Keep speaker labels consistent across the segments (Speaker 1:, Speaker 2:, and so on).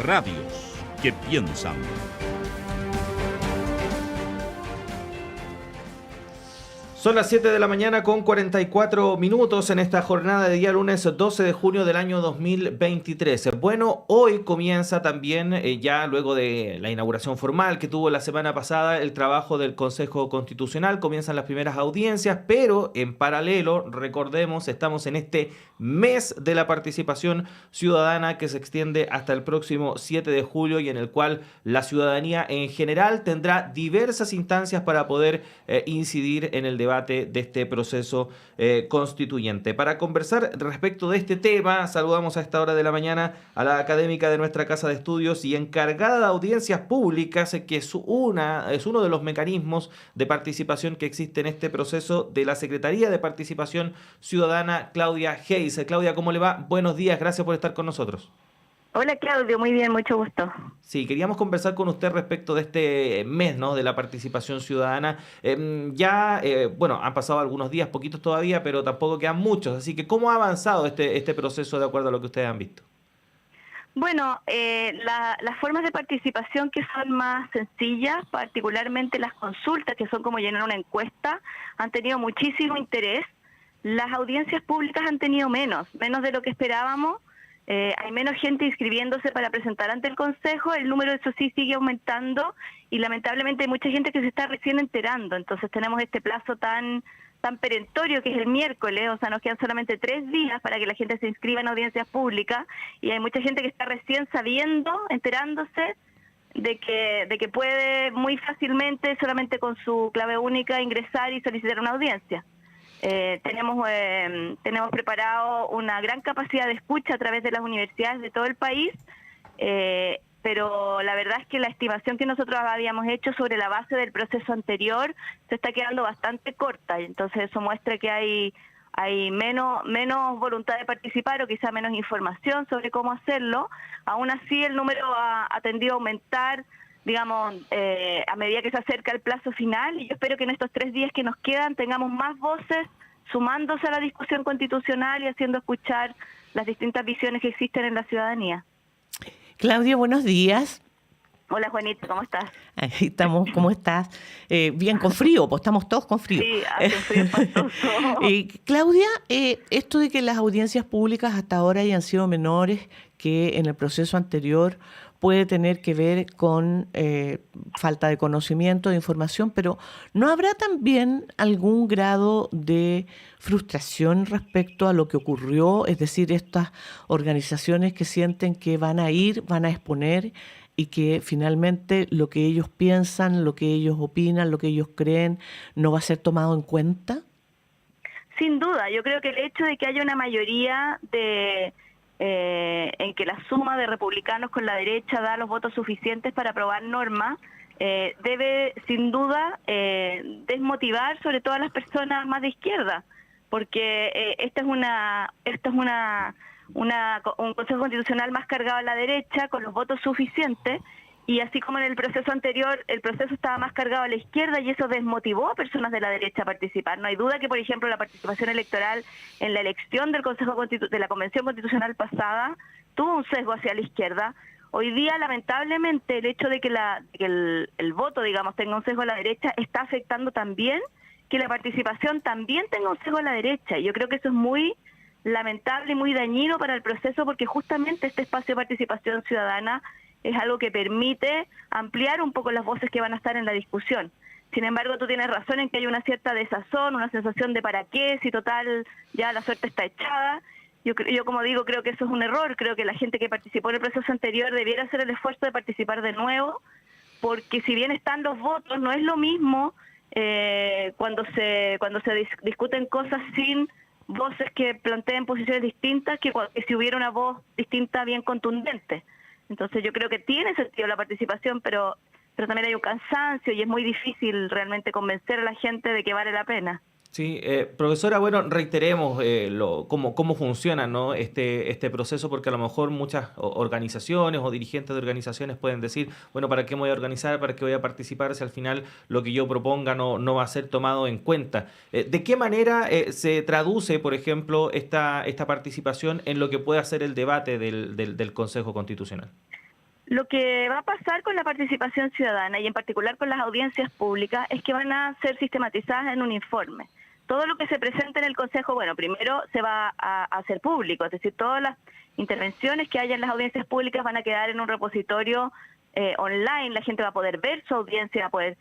Speaker 1: Radios que piensan.
Speaker 2: Son las 7 de la mañana con 44 minutos en esta jornada de día lunes 12 de junio del año 2023. Bueno, hoy comienza también, ya luego de la inauguración formal que tuvo la semana pasada, el trabajo del Consejo Constitucional. Comienzan las primeras audiencias, pero en paralelo, recordemos, estamos en este mes de la participación ciudadana que se extiende hasta el próximo 7 de julio y en el cual la ciudadanía en general tendrá diversas instancias para poder incidir en el debate de este proceso constituyente. Para conversar respecto de este tema, saludamos a esta hora de la mañana a la académica de nuestra casa de estudios y encargada de audiencias públicas, que es uno de los mecanismos de participación que existe en este proceso, de la Secretaría de Participación Ciudadana, Claudia Hayes. Claudia, ¿cómo le va? Buenos días, gracias por estar con nosotros.
Speaker 3: Hola Claudio, muy bien, mucho gusto.
Speaker 2: Sí, queríamos conversar con usted respecto de este mes, ¿no?, de la participación ciudadana. Bueno, han pasado algunos días, poquitos todavía, pero tampoco quedan muchos. Así que, ¿cómo ha avanzado este proceso de acuerdo a lo que ustedes han visto?
Speaker 3: Bueno, las formas de participación que son más sencillas, particularmente las consultas, que son como llenar una encuesta, han tenido muchísimo interés. Las audiencias públicas han tenido menos de lo que esperábamos. Hay menos gente inscribiéndose para presentar ante el Consejo, el número eso sí sigue aumentando y lamentablemente hay mucha gente que se está recién enterando, entonces tenemos este plazo tan perentorio que es el miércoles, o sea, nos quedan solamente 3 días para que la gente se inscriba en audiencias públicas y hay mucha gente que está recién enterándose de que puede muy fácilmente, solamente con su clave única, ingresar y solicitar una audiencia. Tenemos preparado una gran capacidad de escucha a través de las universidades de todo el país, pero la verdad es que la estimación que nosotros habíamos hecho sobre la base del proceso anterior se está quedando bastante corta, y entonces eso muestra que hay menos voluntad de participar o quizá menos información sobre cómo hacerlo. Aún así el número ha tendido a aumentar, digamos, a medida que se acerca el plazo final, y yo espero que en estos 3 días que nos quedan tengamos más voces sumándose a la discusión constitucional y haciendo escuchar las distintas visiones que existen en la ciudadanía.
Speaker 4: Claudia, buenos días.
Speaker 3: Hola Juanita, ¿cómo estás?
Speaker 4: Ahí estamos, ¿cómo estás? Bien, con frío, pues estamos todos con frío.
Speaker 3: Sí, hace frío espantoso.
Speaker 4: Claudia, esto de que las audiencias públicas hasta ahora hayan sido menores que en el proceso anterior puede tener que ver con falta de conocimiento, de información, pero ¿no habrá también algún grado de frustración respecto a lo que ocurrió? Es decir, estas organizaciones que sienten que van a exponer y que finalmente lo que ellos piensan, lo que ellos opinan, lo que ellos creen, no va a ser tomado en cuenta.
Speaker 3: Sin duda, yo creo que el hecho de que haya una mayoría en que la suma de republicanos con la derecha da los votos suficientes para aprobar normas, debe sin duda desmotivar sobre todo a las personas más de izquierda, porque un Consejo Constitucional más cargado a la derecha con los votos suficientes, y así como en el proceso anterior el proceso estaba más cargado a la izquierda y eso desmotivó a personas de la derecha a participar. No hay duda que, por ejemplo, la participación electoral en la elección del de la Convención Constitucional pasada tuvo un sesgo hacia la izquierda. Hoy día, lamentablemente, el hecho de que el voto, digamos, tenga un sesgo a la derecha está afectando también que la participación también tenga un sesgo a la derecha. Y yo creo que eso es muy lamentable y muy dañino para el proceso, porque justamente este espacio de participación ciudadana es algo que permite ampliar un poco las voces que van a estar en la discusión. Sin embargo, tú tienes razón en que hay una cierta desazón, una sensación de para qué, si total ya la suerte está echada. Yo como digo, creo que eso es un error. Creo que la gente que participó en el proceso anterior debiera hacer el esfuerzo de participar de nuevo, porque si bien están los votos, no es lo mismo cuando se discuten cosas sin voces que planteen posiciones distintas que si hubiera una voz distinta bien contundente. Entonces yo creo que tiene sentido la participación, pero también hay un cansancio y es muy difícil realmente convencer a la gente de que vale la pena.
Speaker 2: Sí, profesora, bueno, reiteremos cómo funciona, ¿no?, este proceso, porque a lo mejor muchas organizaciones o dirigentes de organizaciones pueden decir, bueno, ¿para qué me voy a organizar? ¿Para qué voy a participar si al final lo que yo proponga no va a ser tomado en cuenta? ¿De qué manera se traduce, por ejemplo, esta participación en lo que pueda ser el debate del Consejo Constitucional?
Speaker 3: Lo que va a pasar con la participación ciudadana y en particular con las audiencias públicas es que van a ser sistematizadas en un informe. Todo lo que se presente en el Consejo, bueno, primero se va a hacer público, es decir, todas las intervenciones que haya en las audiencias públicas van a quedar en un repositorio online, la gente va a poder ver su audiencia, va a poder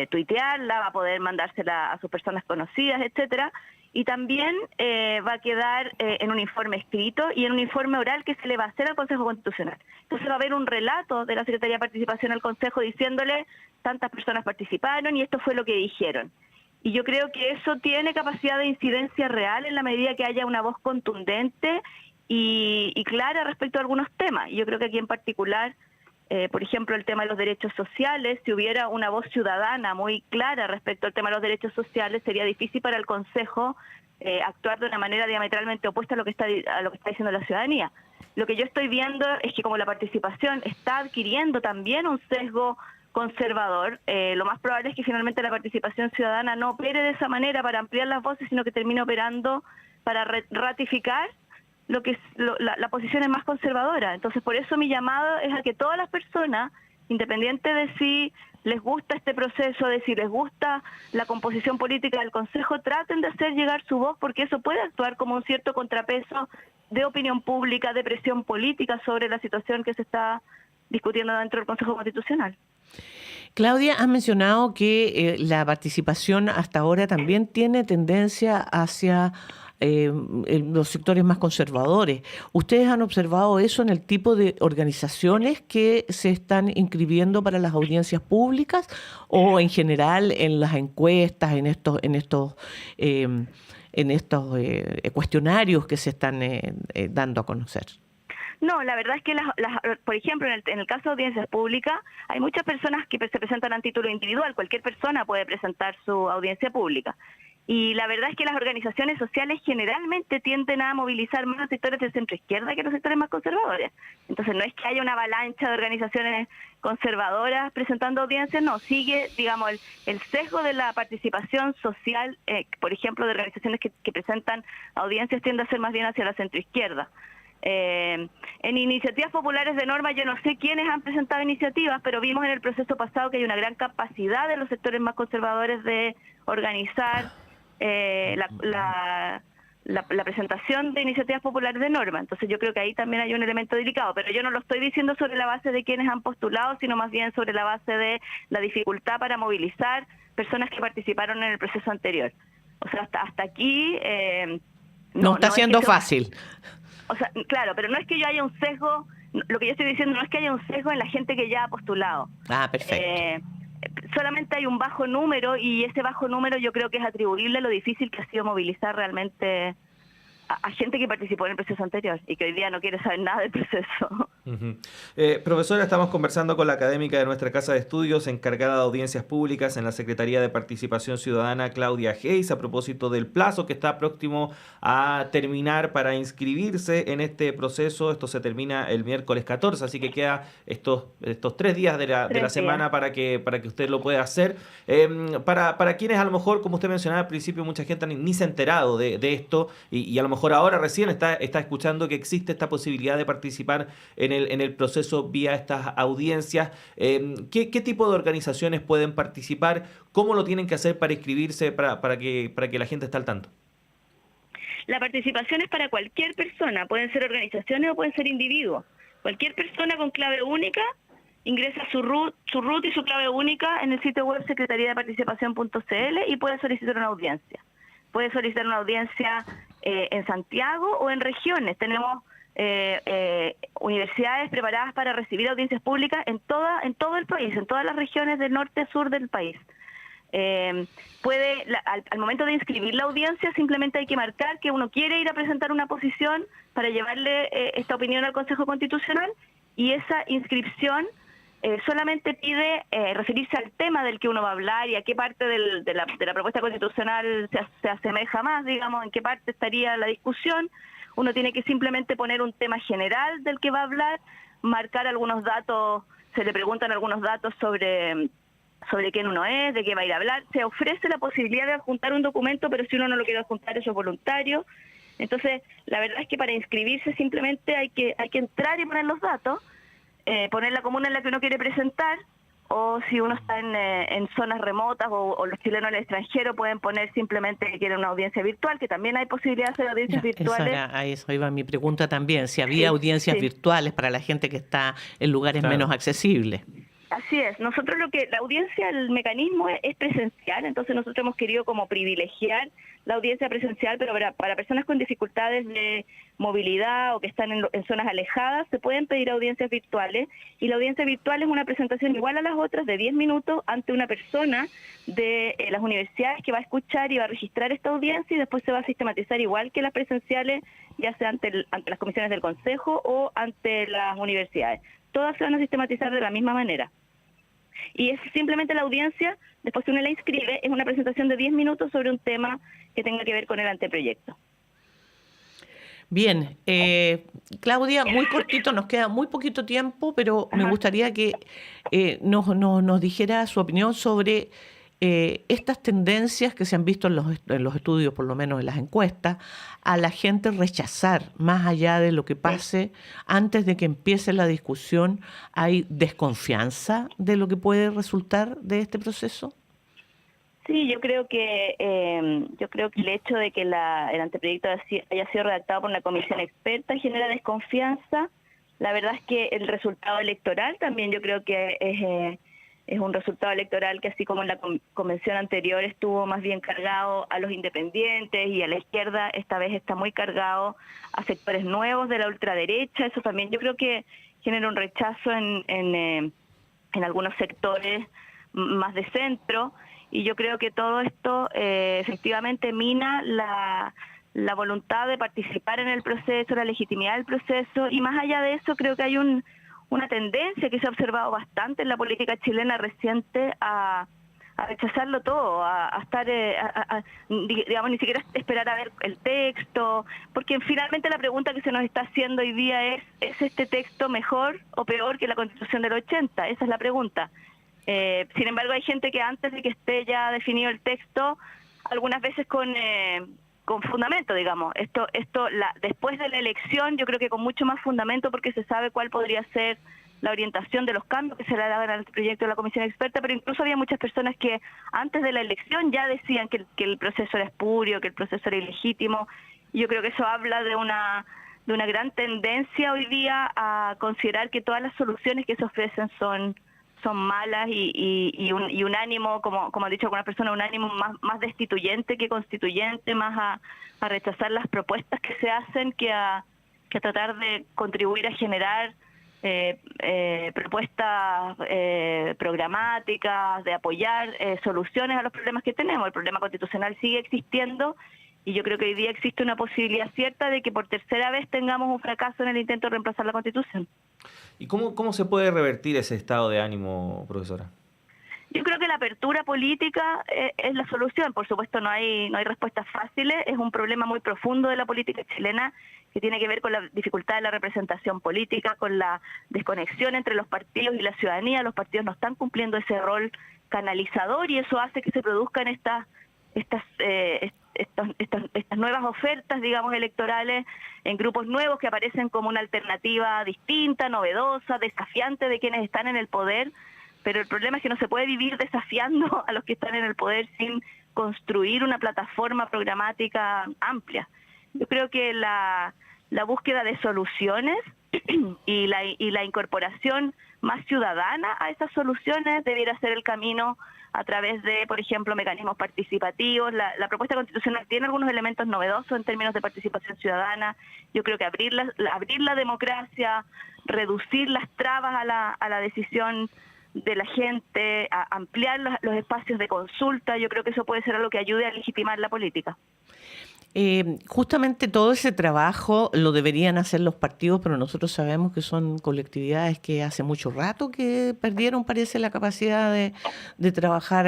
Speaker 3: tuitearla, va a poder mandársela a sus personas conocidas, etcétera, y también va a quedar en un informe escrito y en un informe oral que se le va a hacer al Consejo Constitucional. Entonces va a haber un relato de la Secretaría de Participación al Consejo diciéndole tantas personas participaron y esto fue lo que dijeron. Y yo creo que eso tiene capacidad de incidencia real en la medida que haya una voz contundente y clara respecto a algunos temas. Y yo creo que aquí en particular, por ejemplo, el tema de los derechos sociales, si hubiera una voz ciudadana muy clara respecto al tema de los derechos sociales, sería difícil para el Consejo actuar de una manera diametralmente opuesta a lo que está diciendo la ciudadanía. Lo que yo estoy viendo es que como la participación está adquiriendo también un sesgo conservador, lo más probable es que finalmente la participación ciudadana no opere de esa manera para ampliar las voces, sino que termine operando para ratificar lo que es la posición es más conservadora. Entonces, por eso mi llamado es a que todas las personas, independiente de si les gusta este proceso, de si les gusta la composición política del Consejo, traten de hacer llegar su voz, porque eso puede actuar como un cierto contrapeso de opinión pública, de presión política sobre la situación que se está discutiendo dentro del Consejo Constitucional.
Speaker 4: Claudia, has mencionado que la participación hasta ahora también tiene tendencia hacia los sectores más conservadores. ¿Ustedes han observado eso en el tipo de organizaciones que se están inscribiendo para las audiencias públicas o en general en las encuestas, en estos cuestionarios que se están dando a conocer?
Speaker 3: No, la verdad es que, por ejemplo, en el caso de audiencias públicas, hay muchas personas que se presentan a título individual. Cualquier persona puede presentar su audiencia pública. Y la verdad es que las organizaciones sociales generalmente tienden a movilizar más los sectores del centro izquierda que los sectores más conservadores. Entonces no es que haya una avalancha de organizaciones conservadoras presentando audiencias, no, sigue, digamos, el sesgo de la participación social, por ejemplo, de organizaciones que presentan audiencias tiende a ser más bien hacia la centro izquierda. En iniciativas populares de norma yo no sé quiénes han presentado iniciativas, pero vimos en el proceso pasado que hay una gran capacidad de los sectores más conservadores de organizar la presentación de iniciativas populares de norma. Entonces yo creo que ahí también hay un elemento delicado, pero yo no lo estoy diciendo sobre la base de quienes han postulado, sino más bien sobre la base de la dificultad para movilizar personas que participaron en el proceso anterior. O sea, hasta aquí
Speaker 4: no está siendo fácil.
Speaker 3: O sea, claro, pero no es que yo haya un sesgo, lo que yo estoy diciendo no es que haya un sesgo en la gente que ya ha postulado.
Speaker 4: Ah, perfecto.
Speaker 3: Solamente hay un bajo número y ese bajo número yo creo que es atribuible a lo difícil que ha sido movilizar realmente a gente que participó en el proceso anterior y que hoy día no quiere saber nada del proceso.
Speaker 2: Profesora, estamos conversando con la académica de nuestra casa de estudios encargada de audiencias públicas en la Secretaría de Participación Ciudadana, Claudia Hayes, a propósito del plazo que está próximo a terminar para inscribirse en este proceso. Esto se termina el miércoles 14, así que queda estos 3 días de la semana para que usted lo pueda hacer. Para quienes a lo mejor, como usted mencionaba al principio, mucha gente ni se ha enterado de esto y a lo mejor ahora recién está escuchando que existe esta posibilidad de participar en el proceso vía estas audiencias. ¿Qué tipo de organizaciones pueden participar? ¿Cómo lo tienen que hacer para inscribirse, para que la gente esté al tanto?
Speaker 3: La participación es para cualquier persona, pueden ser organizaciones o pueden ser individuos. Cualquier persona con clave única ingresa su root y su clave única en el sitio web secretariadeparticipación.cl y puede solicitar una audiencia. Puede solicitar una audiencia en Santiago o en regiones. Tenemos universidades preparadas para recibir audiencias públicas en todo el país, en todas las regiones del norte sur del país. Al momento de inscribir la audiencia simplemente hay que marcar que uno quiere ir a presentar una posición para llevarle esta opinión al Consejo Constitucional y esa inscripción solamente pide referirse al tema del que uno va a hablar y a qué parte de la propuesta constitucional se asemeja más, digamos, en qué parte estaría la discusión. Uno tiene que simplemente poner un tema general del que va a hablar, marcar algunos datos, se le preguntan algunos datos sobre quién uno es, de qué va a ir a hablar. Se ofrece la posibilidad de adjuntar un documento, pero si uno no lo quiere adjuntar, eso es voluntario. Entonces, la verdad es que para inscribirse simplemente hay que entrar y poner los datos. poner la comuna en la que uno quiere presentar, o si uno está en zonas remotas o los chilenos en el extranjero pueden poner simplemente que quieren una audiencia virtual, que también hay posibilidad de hacer audiencias virtuales.
Speaker 4: A eso iba mi pregunta también, si había
Speaker 3: Sí,
Speaker 4: audiencias
Speaker 3: sí.
Speaker 4: virtuales para la gente que está en lugares
Speaker 2: Claro.
Speaker 4: menos accesibles.
Speaker 3: Así es, nosotros la audiencia, el mecanismo es presencial, entonces nosotros hemos querido como privilegiar la audiencia presencial, pero para personas con dificultades de movilidad o que están en zonas alejadas, se pueden pedir audiencias virtuales, y la audiencia virtual es una presentación igual a las otras de 10 minutos ante una persona de las universidades que va a escuchar y va a registrar esta audiencia, y después se va a sistematizar igual que las presenciales, ya sea ante las comisiones del Consejo o ante las universidades. Todas se van a sistematizar de la misma manera. Y es simplemente la audiencia, después que uno la inscribe, es una presentación de 10 minutos sobre un tema que tenga que ver con el anteproyecto.
Speaker 4: Bien, Claudia, muy cortito, nos queda muy poquito tiempo, pero me gustaría que nos dijera su opinión sobre estas tendencias que se han visto en los estudios, por lo menos en las encuestas, a la gente rechazar, más allá de lo que pase, antes de que empiece la discusión. ¿Hay desconfianza de lo que puede resultar de este proceso?
Speaker 3: Sí, yo creo que el hecho de que el anteproyecto haya sido redactado por una comisión experta genera desconfianza. La verdad es que el resultado electoral también yo creo que es un resultado electoral que, así como en la convención anterior estuvo más bien cargado a los independientes y a la izquierda, esta vez está muy cargado a sectores nuevos de la ultraderecha. Eso también yo creo que genera un rechazo en algunos sectores más de centro, y yo creo que todo esto efectivamente mina la voluntad de participar en el proceso, la legitimidad del proceso, y más allá de eso creo que hay una tendencia que se ha observado bastante en la política chilena reciente a rechazarlo todo, a estar, digamos, ni siquiera esperar a ver el texto, porque finalmente la pregunta que se nos está haciendo hoy día ¿es este texto mejor o peor que la Constitución del 80? Esa es la pregunta. Sin embargo, hay gente que antes de que esté ya definido el texto, algunas veces con fundamento, digamos. Después de la elección, yo creo que con mucho más fundamento, porque se sabe cuál podría ser la orientación de los cambios que se le daban al proyecto de la comisión experta, pero incluso había muchas personas que antes de la elección ya decían que el proceso era espurio, que el proceso era ilegítimo, y yo creo que eso habla de una gran tendencia hoy día a considerar que todas las soluciones que se ofrecen son malas, y un ánimo, como han dicho algunas personas, un ánimo más destituyente que constituyente, más a rechazar las propuestas que se hacen que a tratar de contribuir a generar propuestas programáticas, de apoyar soluciones a los problemas que tenemos. El problema constitucional sigue existiendo, y yo creo que hoy día existe una posibilidad cierta de que por tercera vez tengamos un fracaso en el intento de reemplazar la Constitución.
Speaker 2: ¿Y cómo se puede revertir ese estado de ánimo, profesora?
Speaker 3: Yo creo que la apertura política es la solución. Por supuesto, no hay respuestas fáciles. Es un problema muy profundo de la política chilena, que tiene que ver con la dificultad de la representación política, con la desconexión entre los partidos y la ciudadanía. Los partidos no están cumpliendo ese rol canalizador, y eso hace que se produzcan estas nuevas ofertas, digamos, electorales, en grupos nuevos que aparecen como una alternativa distinta, novedosa, desafiante de quienes están en el poder. Pero el problema es que no se puede vivir desafiando a los que están en el poder sin construir una plataforma programática amplia. Yo creo que la búsqueda de soluciones y la incorporación más ciudadana a esas soluciones debiera ser el camino, a través de, por ejemplo, mecanismos participativos. La propuesta constitucional tiene algunos elementos novedosos en términos de participación ciudadana. Yo creo que abrir la democracia, reducir las trabas a la decisión de la gente, a ampliar los espacios de consulta, yo creo que eso puede ser algo que ayude a legitimar la política.
Speaker 4: Justamente todo ese trabajo lo deberían hacer los partidos, pero nosotros sabemos que son colectividades que hace mucho rato que perdieron, parece, la capacidad de trabajar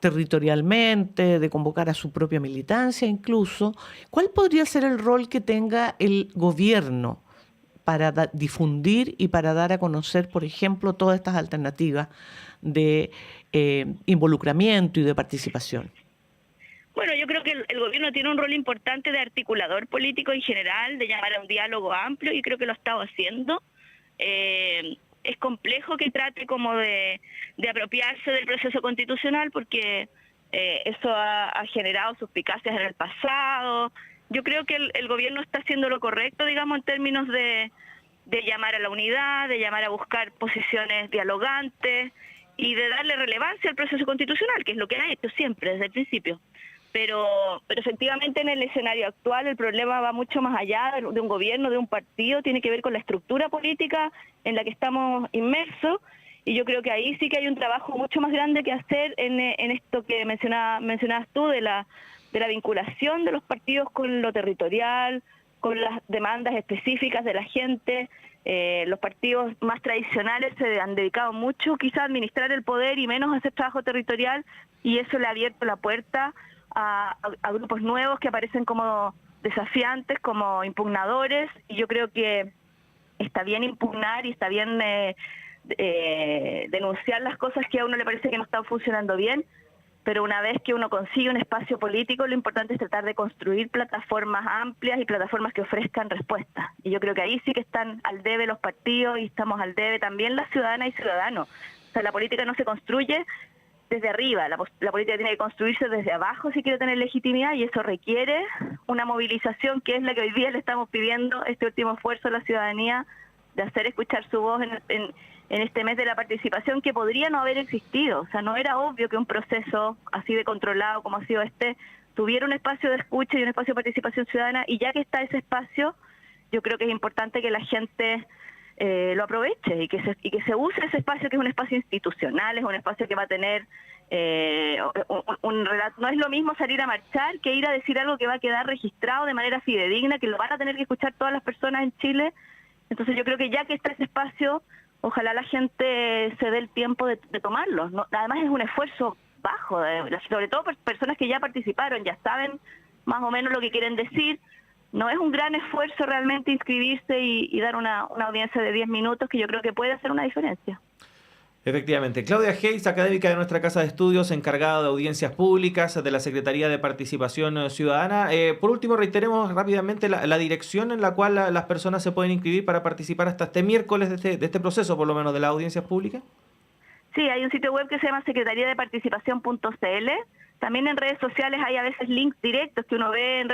Speaker 4: territorialmente, de convocar a su propia militancia incluso. ¿Cuál podría ser el rol que tenga el gobierno para difundir y para dar a conocer, por ejemplo, todas estas alternativas de involucramiento y de participación?
Speaker 3: Bueno, yo creo que el gobierno tiene un rol importante de articulador político en general, de llamar a un diálogo amplio, y creo que lo ha estado haciendo. es complejo que trate como de apropiarse del proceso constitucional porque eso ha generado suspicacias en el pasado. Yo creo que el gobierno está haciendo lo correcto, digamos, en términos de llamar a la unidad, de llamar a buscar posiciones dialogantes y de darle relevancia al proceso constitucional, que es lo que ha hecho siempre desde el principio. Pero efectivamente en el escenario actual el problema va mucho más allá de un gobierno, de un partido, tiene que ver con la estructura política en la que estamos inmersos, y yo creo que ahí sí que hay un trabajo mucho más grande que hacer en esto que mencionabas tú, de la vinculación de los partidos con lo territorial, con las demandas específicas de la gente. Los partidos más tradicionales se han dedicado mucho quizá a administrar el poder y menos a hacer trabajo territorial, y eso le ha abierto la puerta a grupos nuevos que aparecen como desafiantes, como impugnadores, y yo creo que está bien impugnar y está bien denunciar las cosas que a uno le parece que no están funcionando bien, pero una vez que uno consigue un espacio político, lo importante es tratar de construir plataformas amplias y plataformas que ofrezcan respuestas. Y yo creo que ahí sí que están al debe los partidos y estamos al debe también las ciudadanas y ciudadanos. O sea, la política no se construye desde arriba, la política tiene que construirse desde abajo si quiere tener legitimidad, y eso requiere una movilización que es la que hoy día le estamos pidiendo, este último esfuerzo a la ciudadanía de hacer escuchar su voz en este mes de la participación, que podría no haber existido. O sea, no era obvio que un proceso así de controlado como ha sido tuviera un espacio de escucha y un espacio de participación ciudadana, y ya que está ese espacio, yo creo que es importante que la gente lo aproveche y que se use ese espacio, que es un espacio institucional, es un espacio que va a tener un relato. No es lo mismo salir a marchar que ir a decir algo que va a quedar registrado de manera fidedigna, que lo van a tener que escuchar todas las personas en Chile. Entonces yo creo que ya que está ese espacio, ojalá la gente se dé el tiempo de tomarlo. ¿No? Además es un esfuerzo bajo, sobre todo por personas que ya participaron, ya saben más o menos lo que quieren decir. No es un gran esfuerzo realmente inscribirse y dar una audiencia de 10 minutos, que yo creo que puede hacer una diferencia.
Speaker 2: Efectivamente. Claudia Hayes, académica de nuestra Casa de Estudios, encargada de audiencias públicas de la Secretaría de Participación Ciudadana. Por último, reiteremos rápidamente la dirección en la cual las personas se pueden inscribir para participar hasta este miércoles de este proceso, por lo menos, de las audiencias públicas.
Speaker 3: Sí, hay un sitio web que se llama secretariadeparticipación.cl. También en redes sociales hay a veces links directos que uno ve en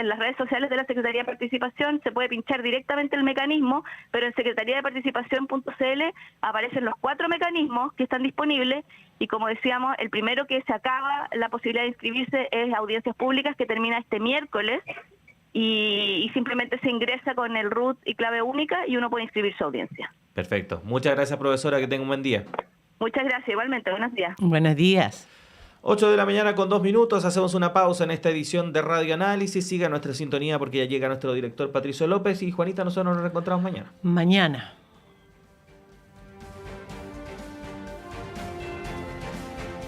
Speaker 3: las redes sociales de la Secretaría de Participación. Se puede pinchar directamente el mecanismo, pero en secretariadeparticipación.cl aparecen los 4 mecanismos que están disponibles, y como decíamos, el primero que se acaba la posibilidad de inscribirse es audiencias públicas, que termina este miércoles, y simplemente se ingresa con el root y clave única y uno puede inscribir su audiencia.
Speaker 2: Perfecto. Muchas gracias, profesora. Que tenga un buen día.
Speaker 3: Muchas gracias. Igualmente. Buenos días.
Speaker 4: Buenos días.
Speaker 2: 8 de la mañana con 2 minutos, hacemos una pausa en esta edición de Radio Análisis. Siga nuestra sintonía porque ya llega nuestro director Patricio López, y Juanita, nosotros nos reencontramos mañana.
Speaker 4: Mañana.